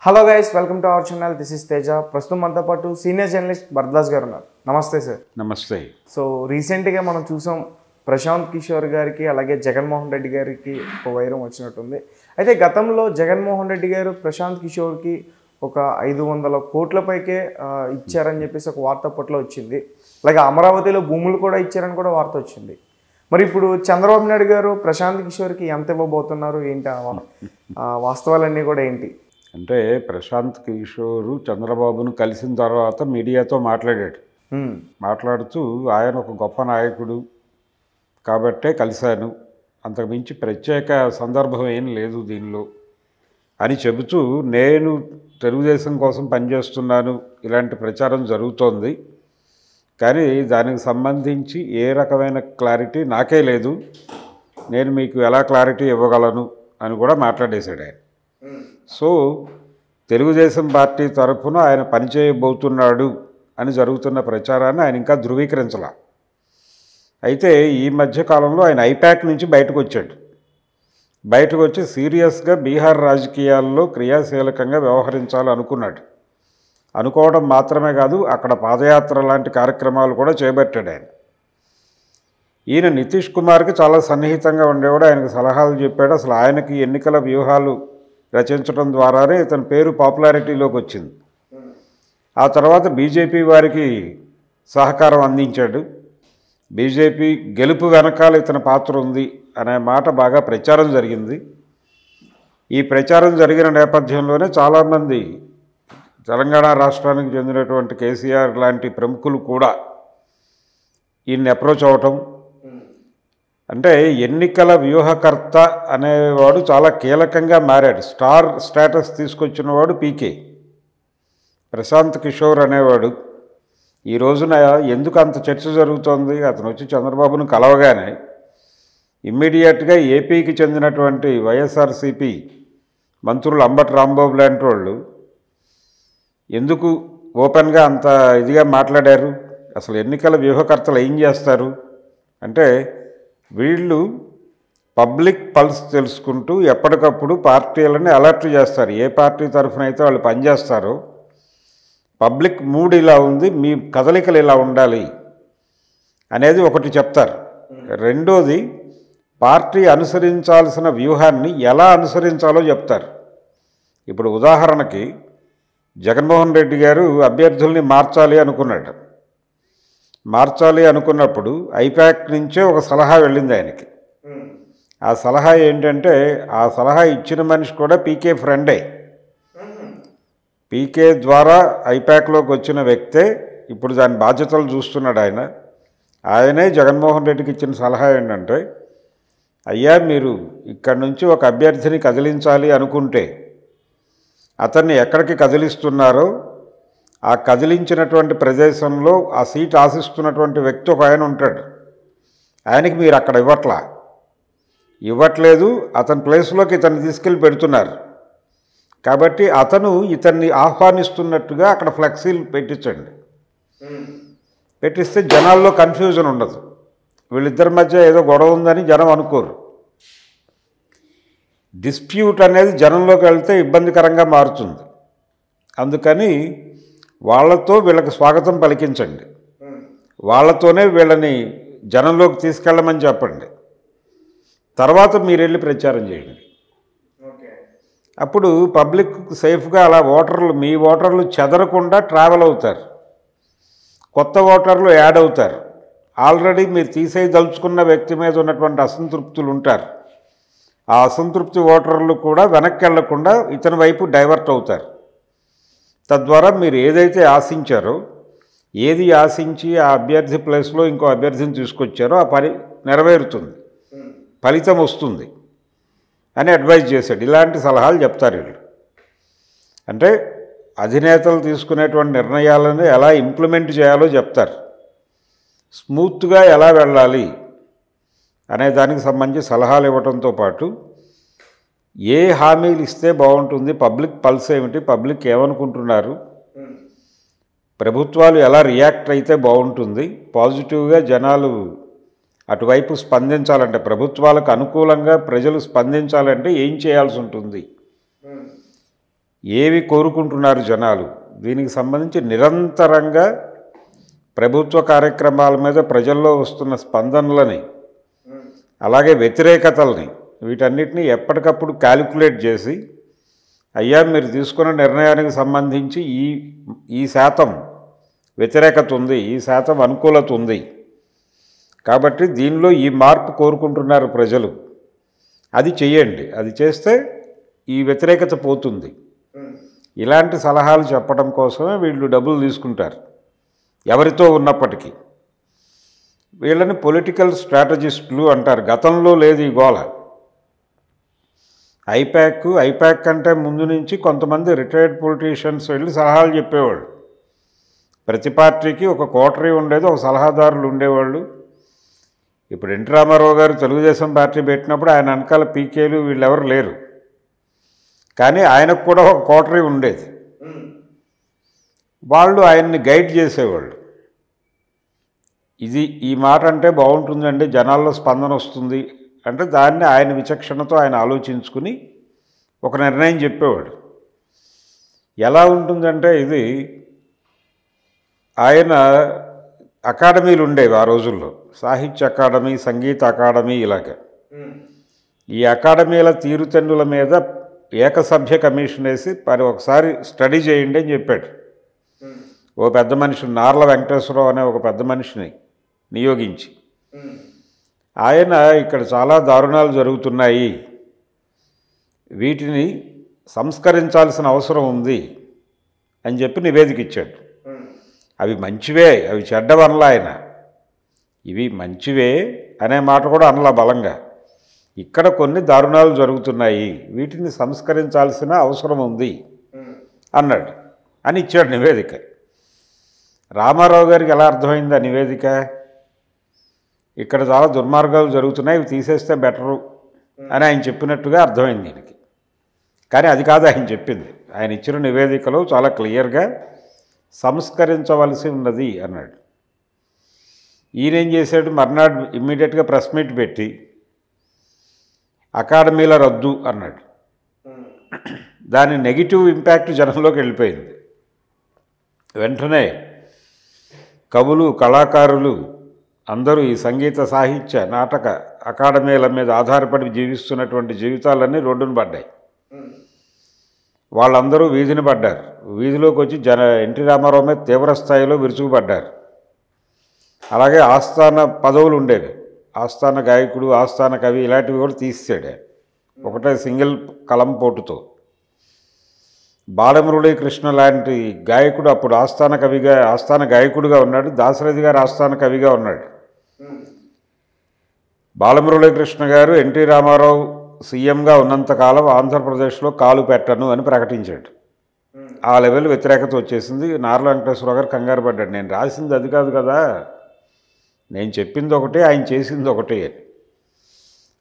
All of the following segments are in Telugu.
Hello guys, welcome to our channel. This is Teja. ప్రస్తుతం మనతో పాటు సీనియర్ జర్నలిస్ట్ భరద్వాజ్ గారు ఉన్నారు. నమస్తే సార్. నమస్తే. సో రీసెంట్గా మనం చూసాం ప్రశాంత్ కిషోర్ గారికి అలాగే జగన్మోహన్ రెడ్డి గారికి ఒక వైరం వచ్చినట్టుంది. అయితే గతంలో జగన్మోహన్ రెడ్డి గారు ప్రశాంత్ కిషోర్కి ఒక 500 కోట్ల పైకే ఇచ్చారని చెప్పేసి ఒక వార్త అప్పట్లో వచ్చింది. అలాగే అమరావతిలో భూములు కూడా ఇచ్చారని కూడా వార్త వచ్చింది. మరి ఇప్పుడు చంద్రబాబు నాయుడు గారు ప్రశాంత్ కిషోర్కి ఎంత ఇవ్వబోతున్నారు, ఏంటి వాస్తవాలన్నీ కూడా ఏంటి? అంటే ప్రశాంత్ కిషోర్ చంద్రబాబును కలిసిన తర్వాత మీడియాతో మాట్లాడాడు. మాట్లాడుతూ ఆయన ఒక గొప్ప నాయకుడు కాబట్టే కలిశాను, అంతకుమించి ప్రత్యేక సందర్భం ఏం లేదు దీనిలో అని చెబుతూ, నేను తెలుగుదేశం కోసం పనిచేస్తున్నాను, ఇలాంటి ప్రచారం జరుగుతోంది, కానీ దానికి సంబంధించి ఏ రకమైన క్లారిటీ నాకే లేదు, నేను మీకు ఎలా క్లారిటీ ఇవ్వగలను అని కూడా మాట్లాడేశాడు ఆయన. సో తెలుగుదేశం పార్టీ తరఫున ఆయన పనిచేయబోతున్నాడు అని జరుగుతున్న ప్రచారాన్ని ఆయన ఇంకా ధృవీకరించాల. అయితే ఈ మధ్యకాలంలో ఆయన ఐపాక్ నుంచి బయటకు వచ్చాడు. బయటకు వచ్చి సీరియస్గా బీహార్ రాజకీయాల్లో క్రియాశీలకంగా వ్యవహరించాలనుకున్నాడు. అనుకోవడం మాత్రమే కాదు, అక్కడ పాదయాత్ర లాంటి కార్యక్రమాలు కూడా చేపట్టాడు ఆయన. ఈయన నితీష్ కుమార్కి చాలా సన్నిహితంగా ఉండేవాడు, ఆయనకు సలహాలు చెప్పాడు. అసలు ఆయనకి ఎన్నికల వ్యూహాలు రచించడం ద్వారానే ఇతని పేరు పాపులారిటీలోకి వచ్చింది. ఆ తర్వాత బీజేపీ వారికి సహకారం అందించాడు. బీజేపీ గెలుపు వెనకాల ఇతని పాత్ర ఉంది అనే మాట బాగా ప్రచారం జరిగింది. ఈ ప్రచారం జరిగిన నేపథ్యంలోనే చాలామంది తెలంగాణ రాష్ట్రానికి చెందినటువంటి కేసీఆర్ లాంటి ప్రముఖులు కూడా ఈయన్ని అప్రోచ్ అవటం. అంటే ఎన్నికల వ్యూహకర్త అనేవాడు చాలా కీలకంగా మారాడు. స్టార్ స్టేటస్ తీసుకొచ్చినవాడు పీకే. ప్రశాంత్ కిషోర్ అనేవాడు ఈ రోజున ఎందుకు అంత చర్చ జరుగుతోంది, అతను వచ్చి చంద్రబాబును కలవగానే ఇమ్మీడియట్గా ఏపీకి చెందినటువంటి వైఎస్ఆర్సీపీ మంత్రులు అంబటి రాంబాబు లాంటి వాళ్ళు ఎందుకు ఓపెన్గా అంత ఇదిగా మాట్లాడారు, అసలు ఎన్నికల వ్యూహకర్తలు ఏం చేస్తారు అంటే, వీళ్ళు పబ్లిక్ పల్స్ తెలుసుకుంటూ ఎప్పటికప్పుడు పార్టీలని అలర్ట్ చేస్తారు. ఏ పార్టీ తరఫున అయితే వాళ్ళు పనిచేస్తారో పబ్లిక్ మూడ్ ఇలా ఉంది, మీ కదలికలు ఇలా ఉండాలి అనేది ఒకటి చెప్తారు. రెండోది, పార్టీ అనుసరించాల్సిన వ్యూహాన్ని ఎలా అనుసరించాలో చెప్తారు. ఇప్పుడు ఉదాహరణకి జగన్మోహన్ రెడ్డి గారు అభ్యర్థుల్ని మార్చాలి అనుకున్నాడు. మార్చాలి అనుకున్నప్పుడు ఐపాక్ నుంచే ఒక సలహా వెళ్ళింది ఆయనకి. ఆ సలహా ఏంటంటే, ఆ సలహా ఇచ్చిన మనిషి కూడా పీకే ఫ్రెండే. పీకే ద్వారా ఐపాక్లోకి వచ్చిన వ్యక్తే ఇప్పుడు దాని బాధ్యతలు చూస్తున్నాడు ఆయన. ఆయనే జగన్మోహన్ రెడ్డికి ఇచ్చిన సలహా ఏంటంటే, అయ్యా మీరు ఇక్కడి నుంచి ఒక అభ్యర్థిని కదిలించాలి అనుకుంటే అతన్ని ఎక్కడికి కదిలిస్తున్నారో ఆ కదిలించినటువంటి ప్రదేశంలో ఆ సీట్ ఆశిస్తున్నటువంటి వ్యక్తి ఒక ఆయన ఉంటాడు, ఆయనకి మీరు అక్కడ ఇవ్వట్లేదు, అతని ప్లేస్లోకి ఇతన్ని తీసుకెళ్ళి పెడుతున్నారు. కాబట్టి అతను ఇతన్ని ఆహ్వానిస్తున్నట్టుగా అక్కడ ఫ్లెక్సీలు పెట్టించండి. పెట్టిస్తే జనాల్లో కన్ఫ్యూజన్ ఉండదు, వీళ్ళిద్దరి మధ్య ఏదో గొడవ ఉందని జనం అనుకోరు. డిస్ప్యూట్ అనేది జనంలోకి వెళ్తే ఇబ్బందికరంగా మారుతుంది. అందుకని వాళ్ళతో వీళ్ళకి స్వాగతం పలికించండి, వాళ్ళతోనే వీళ్ళని జనంలోకి తీసుకెళ్ళమని చెప్పండి, తర్వాత మీరు వెళ్ళి ప్రచారం చేయండి. అప్పుడు పబ్లిక్ సేఫ్గా అలా మీ ఓటర్లు చెదరకుండా ట్రావెల్ అవుతారు, కొత్త ఓటర్లు యాడ్ అవుతారు. ఆల్రెడీ మీరు తీసేయదలుచుకున్న వ్యక్తి మీద ఉన్నటువంటి అసంతృప్తులు ఉంటారు, ఆ అసంతృప్తి ఓటర్లు కూడా వెనక్కి వెళ్లకుండా ఇతని వైపు డైవర్ట్ అవుతారు. తద్వారా మీరు ఏదైతే ఆశించారో, ఏది ఆశించి ఆ అభ్యర్థి ప్లేస్లో ఇంకో అభ్యర్థిని తీసుకొచ్చారో ఆ పని నెరవేరుతుంది, ఫలితం వస్తుంది అని అడ్వైజ్ చేశాడు. ఇలాంటి సలహాలు చెప్తారు వీళ్ళు. అంటే అధినేతలు తీసుకునేటువంటి నిర్ణయాలను ఎలా ఇంప్లిమెంట్ చేయాలో చెప్తారు, స్మూత్గా ఎలా వెళ్ళాలి అనే దానికి సంబంధించి సలహాలు ఇవ్వడంతో పాటు ఏ హామీలు ఇస్తే బాగుంటుంది, పబ్లిక్ పల్స్ ఏమిటి, పబ్లిక్ ఏమనుకుంటున్నారు, ప్రభుత్వాలు ఎలా రియాక్ట్ అయితే బాగుంటుంది, పాజిటివ్గా జనాలు అటువైపు స్పందించాలంటే, ప్రభుత్వాలకు అనుకూలంగా ప్రజలు స్పందించాలంటే ఏం చేయాల్సి ఉంటుంది, ఏవి కోరుకుంటున్నారు జనాలు, దీనికి సంబంధించి నిరంతరంగా ప్రభుత్వ కార్యక్రమాల మీద ప్రజల్లో వస్తున్న స్పందనలని, అలాగే వ్యతిరేకతల్ని, వీటన్నిటినీ ఎప్పటికప్పుడు క్యాలిక్యులేట్ చేసి, అయ్యా మీరు తీసుకున్న నిర్ణయానికి సంబంధించి ఈ శాతం వ్యతిరేకత ఉంది, ఈ శాతం అనుకూలత ఉంది, కాబట్టి దీనిలో ఈ మార్పు కోరుకుంటున్నారు ప్రజలు, అది చెయ్యండి, అది చేస్తే ఈ వ్యతిరేకత పోతుంది. ఇలాంటి సలహాలు చెప్పడం కోసమే వీళ్ళు డబ్బులు తీసుకుంటారు ఎవరితో ఉన్నప్పటికీ. వీళ్ళని పొలిటికల్ స్ట్రాటజిస్టులు అంటారు. గతంలో లేదు ఈ గోల. ఐపాక్ కంటే ముందు నుంచి కొంతమంది రిటైర్డ్ పొలిటీషియన్స్ వెళ్ళి సలహాలు చెప్పేవాళ్ళు. ప్రతి పార్టీకి ఒక కోటరీ ఉండేది, ఒక సలహాదారులు ఉండేవాళ్ళు. ఇప్పుడు ఎన్టీ రామారావు గారు తెలుగుదేశం పార్టీ పెట్టినప్పుడు ఆయన వెనకాల పీకేలు వీళ్ళెవరు లేరు, కానీ ఆయనకు కూడా ఒక కోటరీ ఉండేది. వాళ్ళు ఆయన్ని గైడ్ చేసేవాళ్ళు. ఈ మాట అంటే బాగుంటుందండి, జనాల్లో స్పందన వస్తుంది అంటే దాన్ని ఆయన విచక్షణతో ఆయన ఆలోచించుకుని ఒక నిర్ణయం చెప్పేవాడు. ఎలా ఉంటుందంటే ఇది, ఆయన అకాడమీలు ఉండేవి ఆ రోజుల్లో, సాహిత్య అకాడమీ, సంగీత అకాడమీ, ఇలాగ. ఈ అకాడమీల తీరుతెన్నుల మీద ఏకసభ్య కమిషన్ వేసి ఒకసారి స్టడీ చేయండి అని చెప్పాడు. ఓ పెద్ద మనిషి, నార్ల వెంకటేశ్వరరావు అనే ఒక పెద్ద మనిషిని నియోగించి, ఆయన ఇక్కడ చాలా దారుణాలు జరుగుతున్నాయి, వీటిని సంస్కరించాల్సిన అవసరం ఉంది అని చెప్పి నివేదిక ఇచ్చాడు. అవి మంచివే, అవి చెడ్డవనలా ఆయన. ఇవి మంచివే అనే మాట కూడా అనలా బలంగా. ఇక్కడ కొన్ని దారుణాలు జరుగుతున్నాయి, వీటిని సంస్కరించాల్సిన అవసరం ఉంది అన్నాడు అని ఇచ్చాడు నివేదిక. రామారావు గారికి ఎలా అర్థమైంది ఆ నివేదిక? ఇక్కడ చాలా దుర్మార్గాలు జరుగుతున్నాయి, ఇవి తీసేస్తే బెటరు అని ఆయన చెప్పినట్టుగా అర్థమైంది దీనికి. కానీ అది కాదు ఆయన చెప్పింది. ఆయన ఇచ్చిన నివేదికలో చాలా క్లియర్గా సంస్కరించవలసి ఉన్నది అన్నాడు. ఈయనేం చేశాడు, మర్నాడు ఇమ్మీడియట్గా ప్రెస్ మీట్ పెట్టి అకాడమీల రద్దు అన్నాడు. దాని నెగిటివ్ ఇంపాక్ట్ జనంలోకి వెళ్ళిపోయింది. వెంటనే కవులు, కళాకారులు అందరూ ఈ సంగీత, సాహిత్య, నాటక అకాడమీల మీద ఆధారపడి జీవిస్తున్నటువంటి జీవితాలన్నీ రోడ్డున పడ్డాయి. వాళ్ళందరూ వీధిని పడ్డారు. వీధిలోకి వచ్చి ఎన్టీ రామారావు మీద తీవ్ర స్థాయిలో విరుచుకుపడ్డారు. అలాగే ఆస్థాన పదవులు ఉండేవి, ఆస్థాన గాయకుడు, ఆస్థాన కవి, ఇలాంటివి కూడా తీసాడు ఒకటే సింగిల్ కలం పోటుతో. బాలమురళీకృష్ణ లాంటి గాయకుడు అప్పుడు ఆస్థాన గాయకుడిగా ఉన్నాడు, దాశరథి గారు ఆస్థాన కవిగా ఉన్నాడు. బాలమురళీకృష్ణ గారు ఎన్టీ రామారావు సీఎంగా ఉన్నంతకాలం ఆంధ్రప్రదేశ్లో కాలు పెట్టను అని ప్రకటించాడు. ఆ లెవెల్ వ్యతిరేకత వచ్చేసింది. నార్ల వెంకటేశ్వరరావు గారు కంగారు పడ్డాడు, నేను రాసింది అది కాదు కదా, నేను చెప్పింది ఒకటే, ఆయన చేసింది ఒకటే అని.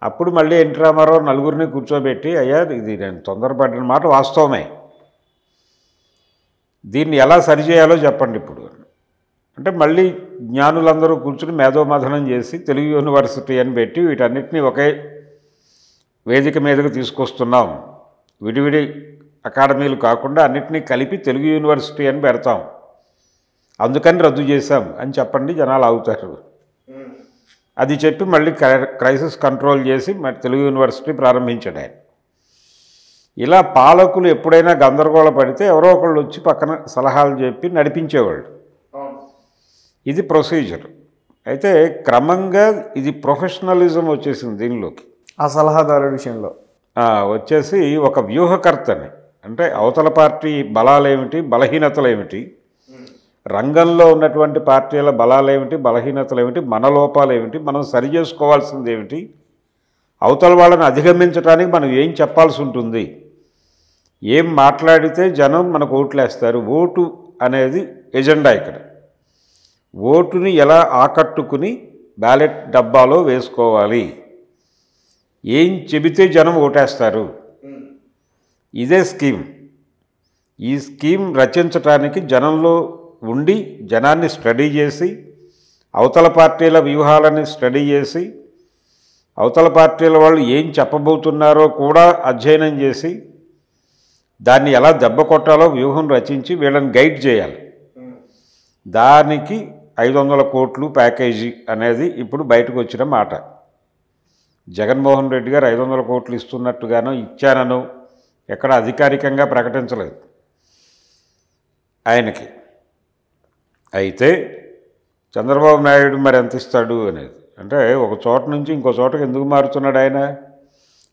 అప్పుడు మళ్ళీ ఎన్టీ రామారావు నలుగురిని కూర్చోబెట్టి, అయ్యా ఇది నేను తొందరపడిన మాట వాస్తవమే, దీన్ని ఎలా సరిచేయాలో చెప్పండి ఇప్పుడు అంటే, మళ్ళీ జ్ఞానులందరూ కూర్చుని మేధోమథనం చేసి తెలుగు యూనివర్సిటీ అని పెట్టి వీటన్నిటినీ ఒకే వేదిక మీదకు తీసుకొస్తున్నాం, విడివిడి అకాడమీలు కాకుండా అన్నిటినీ కలిపి తెలుగు యూనివర్సిటీ అని పెడతాం, అందుకని రద్దు చేశాం అని చెప్పండి, జనాలు ఆగుతారు. అది చెప్పి మళ్ళీ క్రైసిస్ కంట్రోల్ చేసి మరి తెలుగు యూనివర్సిటీ ప్రారంభించాడు ఆయన. ఇలా పాలకులు ఎప్పుడైనా గందరగోళ పడితే ఎవరో ఒకళ్ళు వచ్చి పక్కన సలహాలు చెప్పి నడిపించేవాళ్ళు. ఇది ప్రొసీజర్. అయితే క్రమంగా ఇది ప్రొఫెషనలిజం వచ్చేసింది దీనిలోకి. ఆ సలహాదారు విషయంలో వచ్చేసి ఒక వ్యూహకర్తని, అంటే అవతల పార్టీ బలాలేమిటి, బలహీనతలేమిటి, రంగంలో ఉన్నటువంటి పార్టీల బలాలేమిటి, బలహీనతలేమిటి, మన లోపాలేమిటి, మనం సరి చేసుకోవాల్సింది ఏమిటి, అవతల వాళ్ళని అధిగమించడానికి మనం ఏం చెప్పాల్సి ఉంటుంది, ఏం మాట్లాడితే జనం మనకు ఓట్లేస్తారు, ఓటు అనేది ఎజెండా ఇక్కడ. ఓటుని ఎలా ఆకట్టుకుని బ్యాలెట్ డబ్బాలో వేసుకోవాలి, ఏం చెబితే జనం ఓటేస్తారు, ఇదే స్కీమ్. ఈ స్కీమ్ రచించడానికి జనంలో ఉండి జనాన్ని స్టడీ చేసి, అవతల పార్టీల వ్యూహాలని స్టడీ చేసి, అవతల పార్టీల వాళ్ళు ఏం చెప్పబోతున్నారో కూడా అధ్యయనం చేసి, దాన్ని ఎలా దెబ్బ కొట్టాలో వ్యూహం రచించి వీళ్ళని గైడ్ చేయాలి. దానికి 500 కోట్లు ప్యాకేజీ అనేది ఇప్పుడు బయటకు వచ్చిన మాట. జగన్మోహన్ రెడ్డి గారు 500 కోట్లు ఇస్తున్నట్టుగానో ఇచ్చానో ఎక్కడ అధికారికంగా ప్రకటించలేదు ఆయనకి. అయితే చంద్రబాబు నాయుడు మరి ఎంత ఇస్తాడు అనేది, అంటే ఒక చోట నుంచి ఇంకో చోటకి ఎందుకు మారుతున్నాడు ఆయన?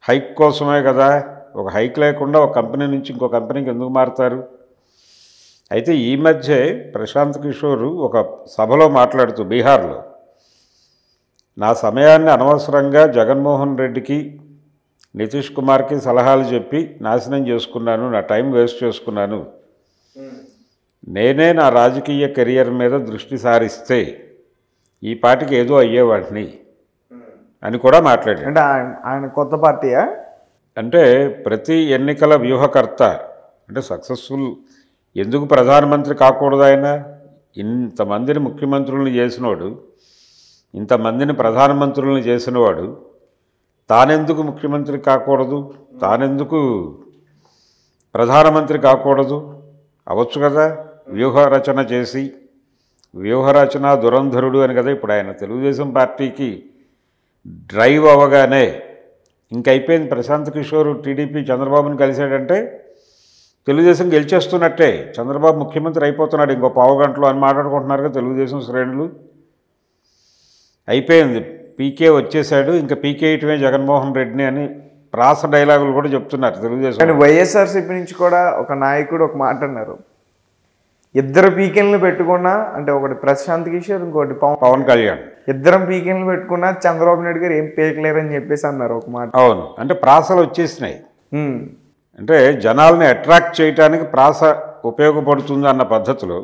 హైక్ కోసమే కదా. ఒక హైక్ లేకుండా ఒక కంపెనీ నుంచి ఇంకో కంపెనీకి ఎందుకు మారుతారు? అయితే ఈ మధ్య ప్రశాంత్ కిషోర్ ఒక సభలో మాట్లాడుతూ బీహార్లో, నా సమయాన్ని అనవసరంగా జగన్మోహన్ రెడ్డికి నితీష్ కుమార్కి సలహాలు చెప్పి నాశనం చేసుకున్నాను, నా టైం వేస్ట్ చేసుకున్నాను, నేనే నా రాజకీయ కెరియర్ మీద దృష్టి సారిస్తే ఈ పార్టీకి ఏదో అయ్యేవాడిని అని కూడా మాట్లాడాడు. అంటే ఆయన కొత్త పార్టీయా? అంటే ప్రతి ఎన్నికల వ్యూహకర్త, అంటే సక్సెస్ఫుల్ ఎందుకు ప్రధానమంత్రి కాకూడదు ఆయన? ఇంతమందిని ముఖ్యమంత్రులను చేసినవాడు, ఇంతమందిని ప్రధానమంత్రులను చేసినవాడు తానెందుకు ముఖ్యమంత్రి కాకూడదు? తానెందుకు ప్రధానమంత్రి కాకూడదు? అవచ్చు కదా. వ్యూహరచన చేసి, వ్యూహరచన దురంధరుడు అని కదా ఇప్పుడు ఆయన తెలుగుదేశం పార్టీకి డ్రైవ్ అవ్వగానే ఇంకైపోయింది. ప్రశాంత్ కిషోర్ టీడీపీ చంద్రబాబుని కలిశాడంటే తెలుగుదేశం గెలిచేస్తున్నట్టే, చంద్రబాబు ముఖ్యమంత్రి అయిపోతున్నాడు ఇంకో పావు గంటలో అని మాట్లాడుకుంటున్నారుగా తెలుగుదేశం శ్రేణులు. అయిపోయింది, పీకే వచ్చేసాడు, ఇంకా పీకేయటమే జగన్మోహన్ రెడ్డిని అని ప్రాస డైలాగులు కూడా చెప్తున్నారు తెలుగుదేశం. కానీ వైఎస్ఆర్సీపీ నుంచి కూడా ఒక నాయకుడు ఒక మాట అన్నారు, ఇద్దరు పీకెన్లు పెట్టుకున్నా, అంటే ఒకటి ప్రశాంత్ కిషోర్ ఇంకోటి పవన్ కళ్యాణ్, ఇద్దరం పీకెన్లు పెట్టుకున్నా చంద్రబాబు నాయుడు గారు ఏం పీకలేరని చెప్పేసి అన్నారు ఒక మాట. అవును, అంటే ప్రాసలు వచ్చేసినాయి. అంటే జనాల్ని అట్రాక్ట్ చేయడానికి ప్రాస ఉపయోగపడుతుంది అన్న పద్ధతిలో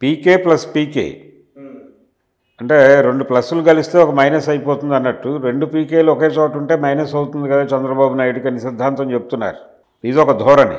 పీకే ప్లస్ పీకే అంటే 2 ప్లస్లు కలిస్తే ఒక మైనస్ అయిపోతుంది అన్నట్టు 2 పీకేలు ఒకే చోట ఉంటే మైనస్ అవుతుంది కదా చంద్రబాబు నాయుడుకి అని సిద్ధాంతం చెప్తున్నారు. ఇది ఒక ధోరణి.